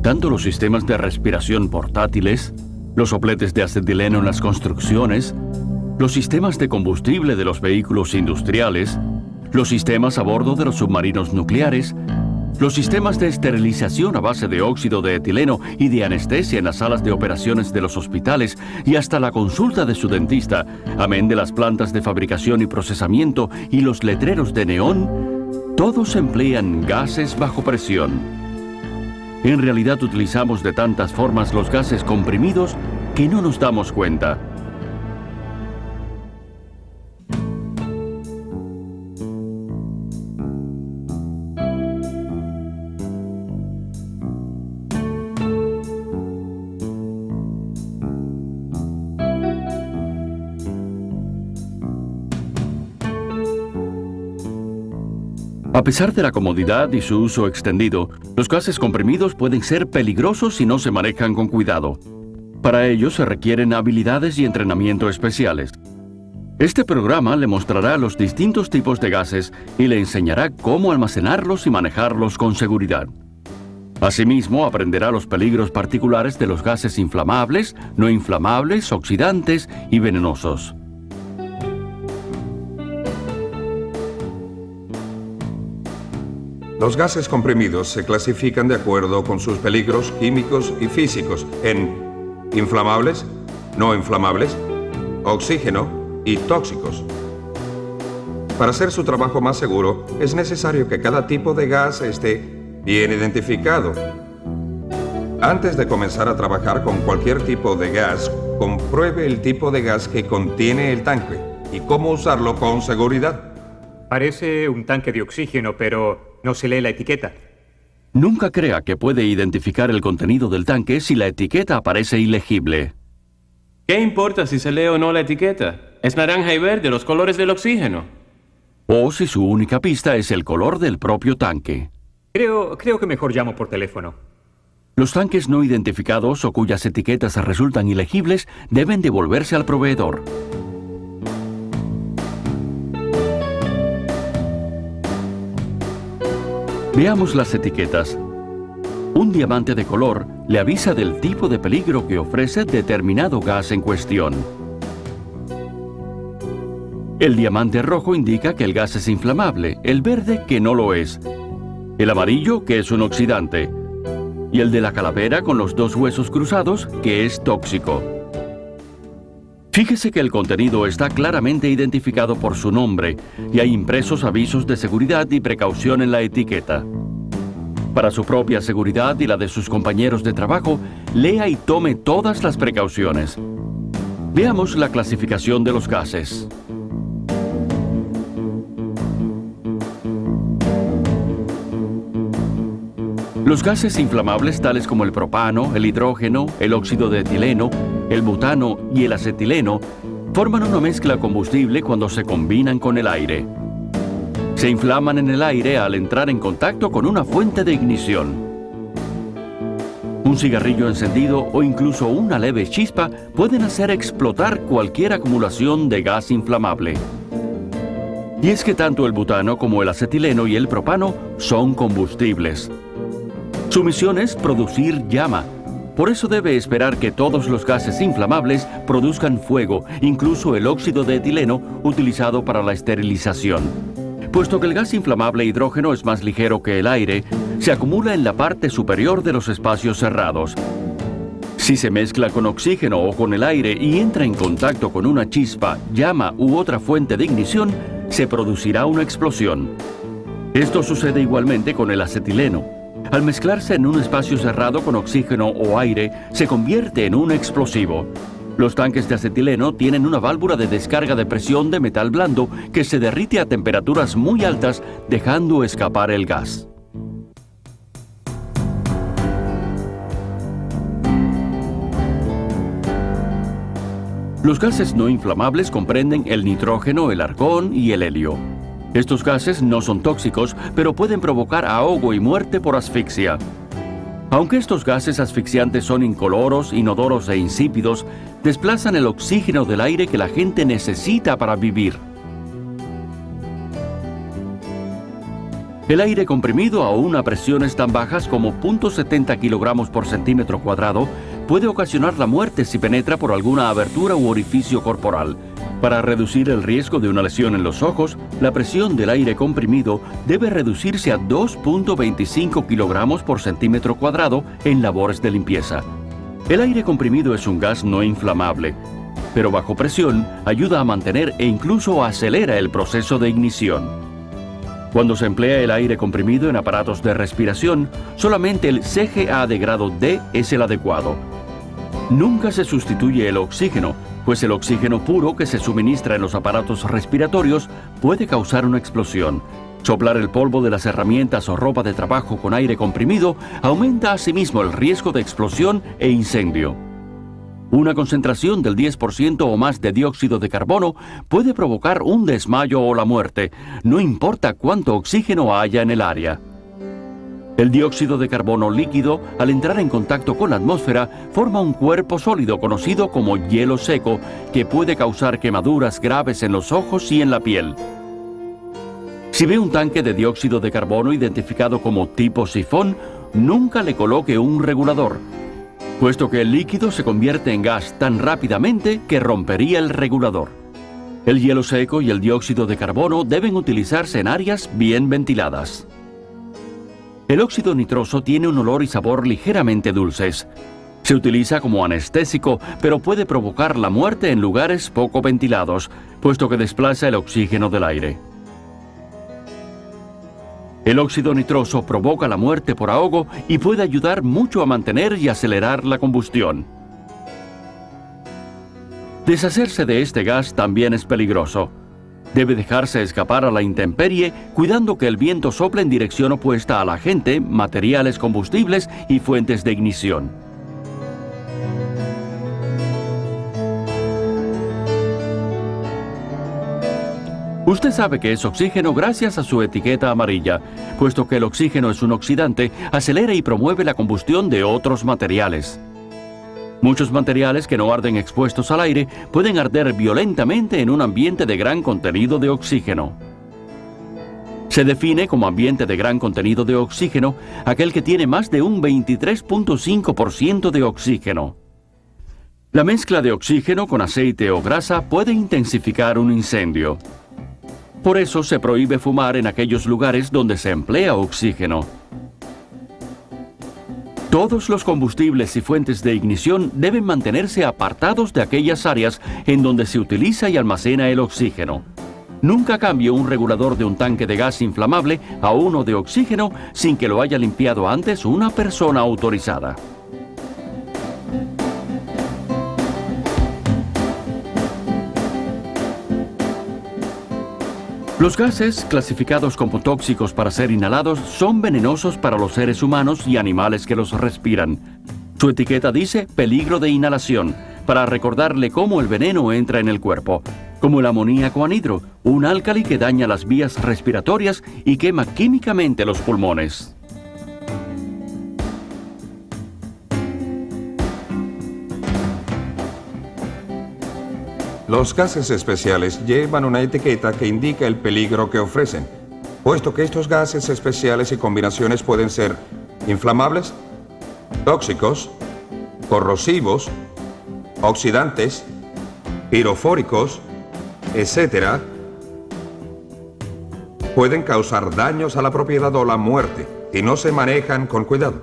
tanto los sistemas de respiración portátiles, los sopletes de acetileno en las construcciones, los sistemas de combustible de los vehículos industriales, los sistemas a bordo de los submarinos nucleares, los sistemas de esterilización a base de óxido de etileno y de anestesia en las salas de operaciones de los hospitales y hasta la consulta de su dentista, amén de las plantas de fabricación y procesamiento y los letreros de neón, todos emplean gases bajo presión. En realidad utilizamos de tantas formas los gases comprimidos que no nos damos cuenta. A pesar de la comodidad y su uso extendido, los gases comprimidos pueden ser peligrosos si no se manejan con cuidado. Para ello se requieren habilidades y entrenamiento especiales. Este programa le mostrará los distintos tipos de gases y le enseñará cómo almacenarlos y manejarlos con seguridad. Asimismo, aprenderá los peligros particulares de los gases inflamables, no inflamables, oxidantes y venenosos. Los gases comprimidos se clasifican de acuerdo con sus peligros químicos y físicos en inflamables, no inflamables, oxígeno y tóxicos. Para hacer su trabajo más seguro, es necesario que cada tipo de gas esté bien identificado. Antes de comenzar a trabajar con cualquier tipo de gas, compruebe el tipo de gas que contiene el tanque y cómo usarlo con seguridad. Parece un tanque de oxígeno, pero no se lee la etiqueta. Nunca crea que puede identificar el contenido del tanque si la etiqueta aparece ilegible. ¿Qué importa si se lee o no la etiqueta? Es naranja y verde, los colores del oxígeno. O si su única pista es el color del propio tanque. Creo que mejor llamo por teléfono. Los tanques no identificados o cuyas etiquetas resultan ilegibles deben devolverse al proveedor. Veamos las etiquetas. Un diamante de color le avisa del tipo de peligro que ofrece determinado gas en cuestión. El diamante rojo indica que el gas es inflamable, el verde que no lo es, el amarillo que es un oxidante y el de la calavera con los dos huesos cruzados que es tóxico. Fíjese que el contenido está claramente identificado por su nombre y hay impresos avisos de seguridad y precaución en la etiqueta. Para su propia seguridad y la de sus compañeros de trabajo, lea y tome todas las precauciones. Veamos la clasificación de los gases. Los gases inflamables tales como el propano, el hidrógeno, el óxido de etileno, el butano y el acetileno forman una mezcla combustible cuando se combinan con el aire. Se inflaman en el aire al entrar en contacto con una fuente de ignición. Un cigarrillo encendido o incluso una leve chispa pueden hacer explotar cualquier acumulación de gas inflamable. Y es que tanto el butano como el acetileno y el propano son combustibles. Su misión es producir llama. Por eso debe esperar que todos los gases inflamables produzcan fuego, incluso el óxido de etileno utilizado para la esterilización. Puesto que el gas inflamable hidrógeno es más ligero que el aire, se acumula en la parte superior de los espacios cerrados. Si se mezcla con oxígeno o con el aire y entra en contacto con una chispa, llama u otra fuente de ignición, se producirá una explosión. Esto sucede igualmente con el acetileno. Al mezclarse en un espacio cerrado con oxígeno o aire, se convierte en un explosivo. Los tanques de acetileno tienen una válvula de descarga de presión de metal blando que se derrite a temperaturas muy altas, dejando escapar el gas. Los gases no inflamables comprenden el nitrógeno, el argón y el helio. Estos gases no son tóxicos, pero pueden provocar ahogo y muerte por asfixia. Aunque estos gases asfixiantes son incoloros, inodoros e insípidos, desplazan el oxígeno del aire que la gente necesita para vivir. El aire comprimido a una presiones tan bajas como 0.70 kilogramos por centímetro cuadrado puede ocasionar la muerte si penetra por alguna abertura u orificio corporal. Para reducir el riesgo de una lesión en los ojos, la presión del aire comprimido debe reducirse a 2.25 kilogramos por centímetro cuadrado en labores de limpieza. El aire comprimido es un gas no inflamable, pero bajo presión ayuda a mantener e incluso acelera el proceso de ignición. Cuando se emplea el aire comprimido en aparatos de respiración, solamente el CGA de grado D es el adecuado. Nunca se sustituye el oxígeno, pues el oxígeno puro que se suministra en los aparatos respiratorios puede causar una explosión. Soplar el polvo de las herramientas o ropa de trabajo con aire comprimido aumenta asimismo el riesgo de explosión e incendio. Una concentración del 10% o más de dióxido de carbono puede provocar un desmayo o la muerte, no importa cuánto oxígeno haya en el área. El dióxido de carbono líquido, al entrar en contacto con la atmósfera, forma un cuerpo sólido conocido como hielo seco, que puede causar quemaduras graves en los ojos y en la piel. Si ve un tanque de dióxido de carbono identificado como tipo sifón, nunca le coloque un regulador, puesto que el líquido se convierte en gas tan rápidamente que rompería el regulador. El hielo seco y el dióxido de carbono deben utilizarse en áreas bien ventiladas. El óxido nitroso tiene un olor y sabor ligeramente dulces. Se utiliza como anestésico, pero puede provocar la muerte en lugares poco ventilados, puesto que desplaza el oxígeno del aire. El óxido nitroso provoca la muerte por ahogo y puede ayudar mucho a mantener y acelerar la combustión. Deshacerse de este gas también es peligroso. Debe dejarse escapar a la intemperie, cuidando que el viento sople en dirección opuesta a la gente, materiales combustibles y fuentes de ignición. Usted sabe que es oxígeno gracias a su etiqueta amarilla, puesto que el oxígeno es un oxidante, acelera y promueve la combustión de otros materiales. Muchos materiales que no arden expuestos al aire pueden arder violentamente en un ambiente de gran contenido de oxígeno. Se define como ambiente de gran contenido de oxígeno aquel que tiene más de un 23.5% de oxígeno. La mezcla de oxígeno con aceite o grasa puede intensificar un incendio. Por eso se prohíbe fumar en aquellos lugares donde se emplea oxígeno. Todos los combustibles y fuentes de ignición deben mantenerse apartados de aquellas áreas en donde se utiliza y almacena el oxígeno. Nunca cambie un regulador de un tanque de gas inflamable a uno de oxígeno sin que lo haya limpiado antes una persona autorizada. Los gases, clasificados como tóxicos para ser inhalados, son venenosos para los seres humanos y animales que los respiran. Su etiqueta dice peligro de inhalación, para recordarle cómo el veneno entra en el cuerpo, como el amoníaco anhidro, un álcali que daña las vías respiratorias y quema químicamente los pulmones. Los gases especiales llevan una etiqueta que indica el peligro que ofrecen, puesto que estos gases especiales y combinaciones pueden ser inflamables, tóxicos, corrosivos, oxidantes, pirofóricos, etc. Pueden causar daños a la propiedad o la muerte y no se manejan con cuidado.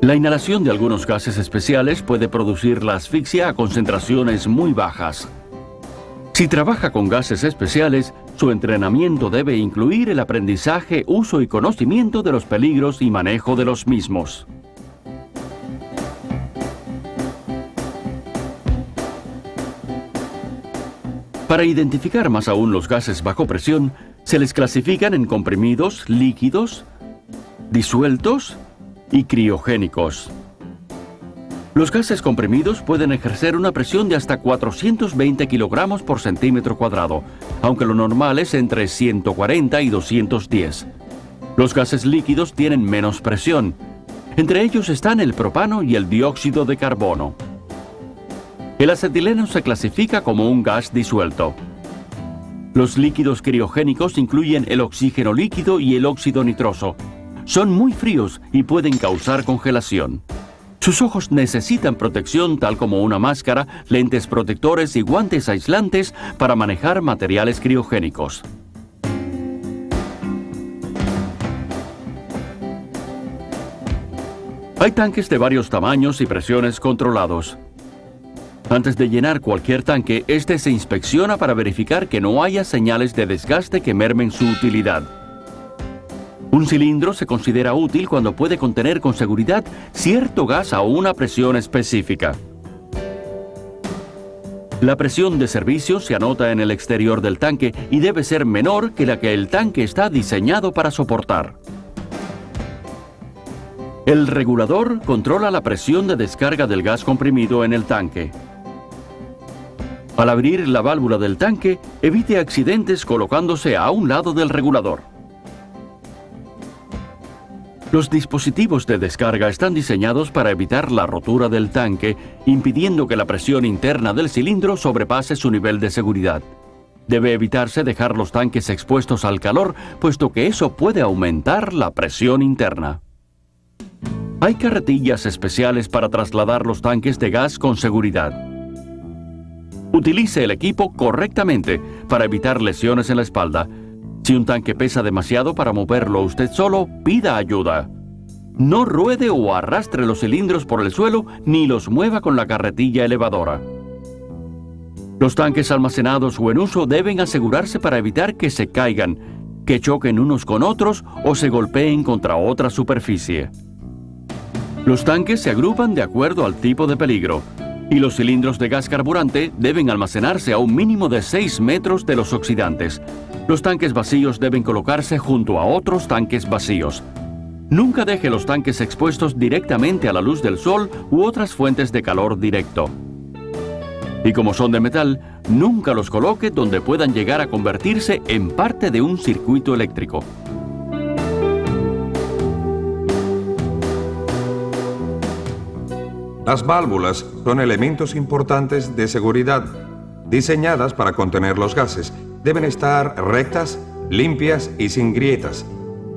La inhalación de algunos gases especiales puede producir la asfixia a concentraciones muy bajas. Si trabaja con gases especiales, su entrenamiento debe incluir el aprendizaje, uso y conocimiento de los peligros y manejo de los mismos. Para identificar más aún los gases bajo presión, se les clasifican en comprimidos, líquidos, disueltos y criogénicos. Los gases comprimidos pueden ejercer una presión de hasta 420 kilogramos por centímetro cuadrado, aunque lo normal es entre 140 y 210. Los gases líquidos tienen menos presión. Entre ellos están el propano y el dióxido de carbono. El acetileno se clasifica como un gas disuelto. Los líquidos criogénicos incluyen el oxígeno líquido y el óxido nitroso. Son muy fríos y pueden causar congelación. Sus ojos necesitan protección tal como una máscara, lentes protectores y guantes aislantes para manejar materiales criogénicos. Hay tanques de varios tamaños y presiones controlados. Antes de llenar cualquier tanque, este se inspecciona para verificar que no haya señales de desgaste que mermen su utilidad. Un cilindro se considera útil cuando puede contener con seguridad cierto gas a una presión específica. La presión de servicio se anota en el exterior del tanque y debe ser menor que la que el tanque está diseñado para soportar. El regulador controla la presión de descarga del gas comprimido en el tanque. Al abrir la válvula del tanque, evite accidentes colocándose a un lado del regulador. Los dispositivos de descarga están diseñados para evitar la rotura del tanque, impidiendo que la presión interna del cilindro sobrepase su nivel de seguridad. Debe evitarse dejar los tanques expuestos al calor, puesto que eso puede aumentar la presión interna. Hay carretillas especiales para trasladar los tanques de gas con seguridad. Utilice el equipo correctamente para evitar lesiones en la espalda. Si un tanque pesa demasiado para moverlo usted solo, pida ayuda. No ruede o arrastre los cilindros por el suelo ni los mueva con la carretilla elevadora. Los tanques almacenados o en uso deben asegurarse para evitar que se caigan, que choquen unos con otros o se golpeen contra otra superficie. Los tanques se agrupan de acuerdo al tipo de peligro, y los cilindros de gas carburante deben almacenarse a un mínimo de 6 metros de los oxidantes. Los tanques vacíos deben colocarse junto a otros tanques vacíos. Nunca deje los tanques expuestos directamente a la luz del sol u otras fuentes de calor directo. Y como son de metal, nunca los coloque donde puedan llegar a convertirse en parte de un circuito eléctrico. Las válvulas son elementos importantes de seguridad, diseñadas para contener los gases. Deben estar rectas, limpias y sin grietas.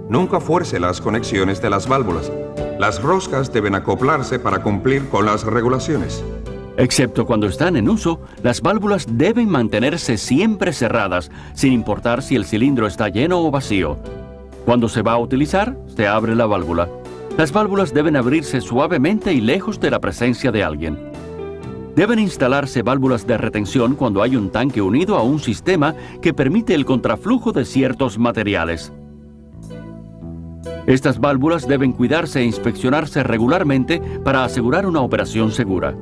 Nunca fuerce las conexiones de las válvulas. Las roscas deben acoplarse para cumplir con las regulaciones. Excepto cuando están en uso, las válvulas deben mantenerse siempre cerradas, sin importar si el cilindro está lleno o vacío. Cuando se va a utilizar, se abre la válvula. Las válvulas deben abrirse suavemente y lejos de la presencia de alguien. Deben instalarse válvulas de retención cuando hay un tanque unido a un sistema que permite el contraflujo de ciertos materiales. Estas válvulas deben cuidarse e inspeccionarse regularmente para asegurar una operación segura.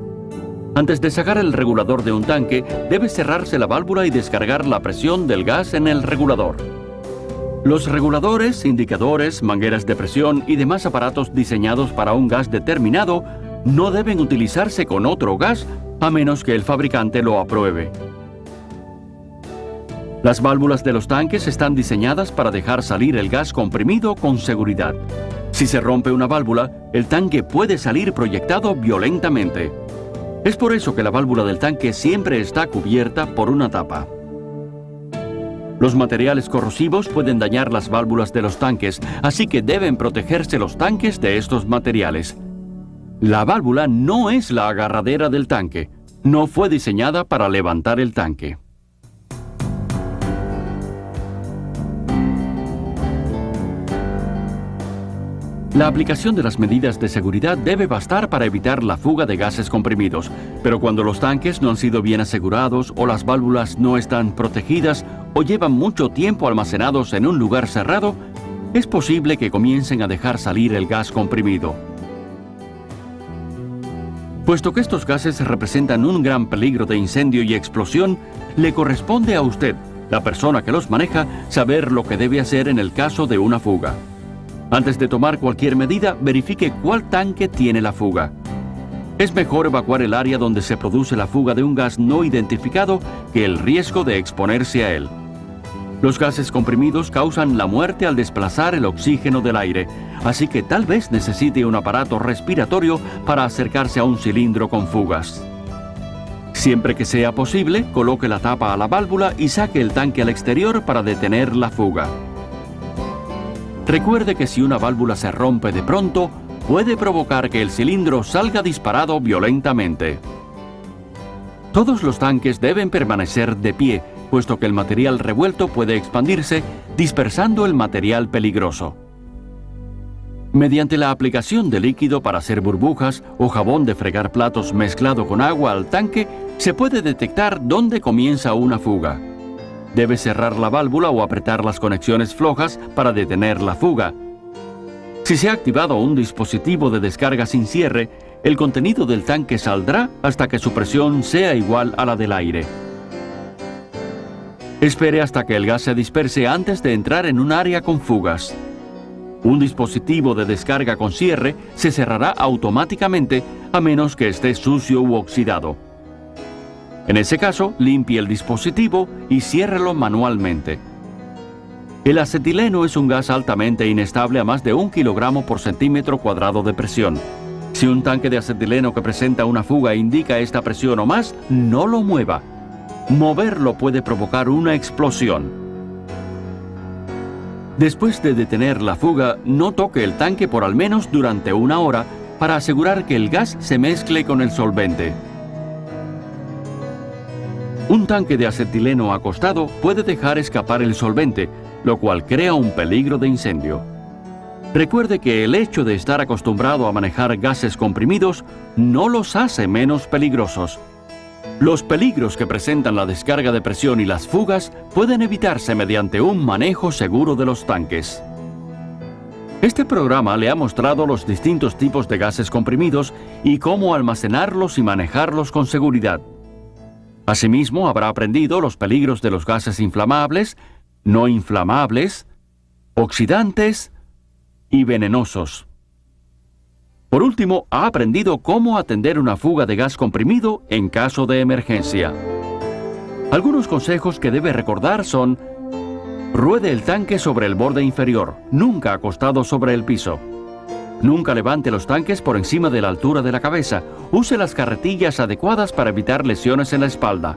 Antes de sacar el regulador de un tanque, debe cerrarse la válvula y descargar la presión del gas en el regulador. Los reguladores, indicadores, mangueras de presión y demás aparatos diseñados para un gas determinado no deben utilizarse con otro gas a menos que el fabricante lo apruebe. Las válvulas de los tanques están diseñadas para dejar salir el gas comprimido con seguridad. Si se rompe una válvula, el tanque puede salir proyectado violentamente. Es por eso que la válvula del tanque siempre está cubierta por una tapa. Los materiales corrosivos pueden dañar las válvulas de los tanques, así que deben protegerse los tanques de estos materiales. La válvula no es la agarradera del tanque. No fue diseñada para levantar el tanque. La aplicación de las medidas de seguridad debe bastar para evitar la fuga de gases comprimidos, pero cuando los tanques no han sido bien asegurados o las válvulas no están protegidas o llevan mucho tiempo almacenados en un lugar cerrado, es posible que comiencen a dejar salir el gas comprimido. Puesto que estos gases representan un gran peligro de incendio y explosión, le corresponde a usted, la persona que los maneja, saber lo que debe hacer en el caso de una fuga. Antes de tomar cualquier medida, verifique cuál tanque tiene la fuga. Es mejor evacuar el área donde se produce la fuga de un gas no identificado que el riesgo de exponerse a él. Los gases comprimidos causan la muerte al desplazar el oxígeno del aire, así que tal vez necesite un aparato respiratorio para acercarse a un cilindro con fugas. Siempre que sea posible, coloque la tapa a la válvula y saque el tanque al exterior para detener la fuga. Recuerde que si una válvula se rompe de pronto, puede provocar que el cilindro salga disparado violentamente. Todos los tanques deben permanecer de pie, puesto que el material revuelto puede expandirse, dispersando el material peligroso. Mediante la aplicación de líquido para hacer burbujas o jabón de fregar platos mezclado con agua al tanque, se puede detectar dónde comienza una fuga. Debe cerrar la válvula o apretar las conexiones flojas para detener la fuga. Si se ha activado un dispositivo de descarga sin cierre, el contenido del tanque saldrá hasta que su presión sea igual a la del aire. Espere hasta que el gas se disperse antes de entrar en un área con fugas. Un dispositivo de descarga con cierre se cerrará automáticamente a menos que esté sucio u oxidado. En ese caso, limpie el dispositivo y ciérrelo manualmente. El acetileno es un gas altamente inestable a más de 1 kilogramo por centímetro cuadrado de presión. Si un tanque de acetileno que presenta una fuga indica esta presión o más, no lo mueva. Moverlo puede provocar una explosión. Después de detener la fuga, no toque el tanque por al menos durante 1 hora para asegurar que el gas se mezcle con el solvente. Un tanque de acetileno acostado puede dejar escapar el solvente, lo cual crea un peligro de incendio. Recuerde que el hecho de estar acostumbrado a manejar gases comprimidos no los hace menos peligrosos. Los peligros que presentan la descarga de presión y las fugas pueden evitarse mediante un manejo seguro de los tanques. Este programa le ha mostrado los distintos tipos de gases comprimidos y cómo almacenarlos y manejarlos con seguridad. Asimismo, habrá aprendido los peligros de los gases inflamables, no inflamables, oxidantes y venenosos. Por último, ha aprendido cómo atender una fuga de gas comprimido en caso de emergencia. Algunos consejos que debe recordar son: ruede el tanque sobre el borde inferior, nunca acostado sobre el piso. Nunca levante los tanques por encima de la altura de la cabeza. Use las carretillas adecuadas para evitar lesiones en la espalda.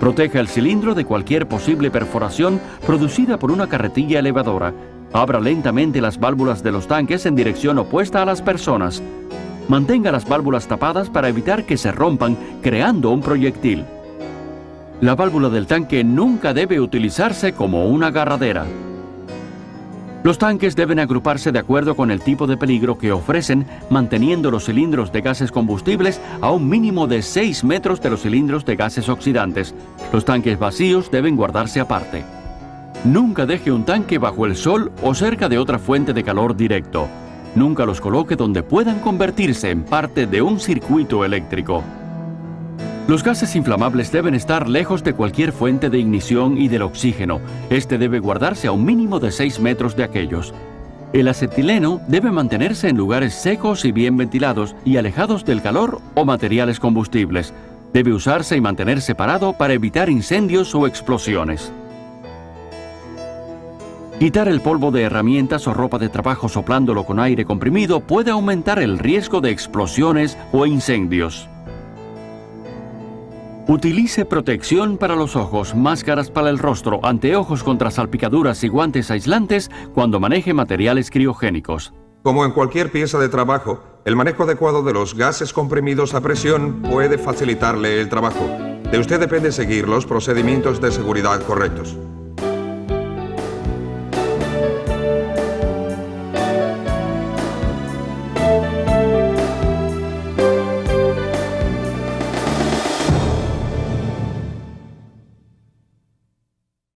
Proteja el cilindro de cualquier posible perforación producida por una carretilla elevadora. Abra lentamente las válvulas de los tanques en dirección opuesta a las personas. Mantenga las válvulas tapadas para evitar que se rompan, creando un proyectil. La válvula del tanque nunca debe utilizarse como una agarradera. Los tanques deben agruparse de acuerdo con el tipo de peligro que ofrecen, manteniendo los cilindros de gases combustibles a un mínimo de 6 metros de los cilindros de gases oxidantes. Los tanques vacíos deben guardarse aparte. Nunca deje un tanque bajo el sol o cerca de otra fuente de calor directo. Nunca los coloque donde puedan convertirse en parte de un circuito eléctrico. Los gases inflamables deben estar lejos de cualquier fuente de ignición y del oxígeno. Este debe guardarse a un mínimo de 6 metros de aquellos. El acetileno debe mantenerse en lugares secos y bien ventilados y alejados del calor o materiales combustibles. Debe usarse y mantener separado para evitar incendios o explosiones. Quitar el polvo de herramientas o ropa de trabajo soplándolo con aire comprimido puede aumentar el riesgo de explosiones o incendios. Utilice protección para los ojos, máscaras para el rostro, anteojos contra salpicaduras y guantes aislantes cuando maneje materiales criogénicos. Como en cualquier pieza de trabajo, el manejo adecuado de los gases comprimidos a presión puede facilitarle el trabajo. De usted depende seguir los procedimientos de seguridad correctos.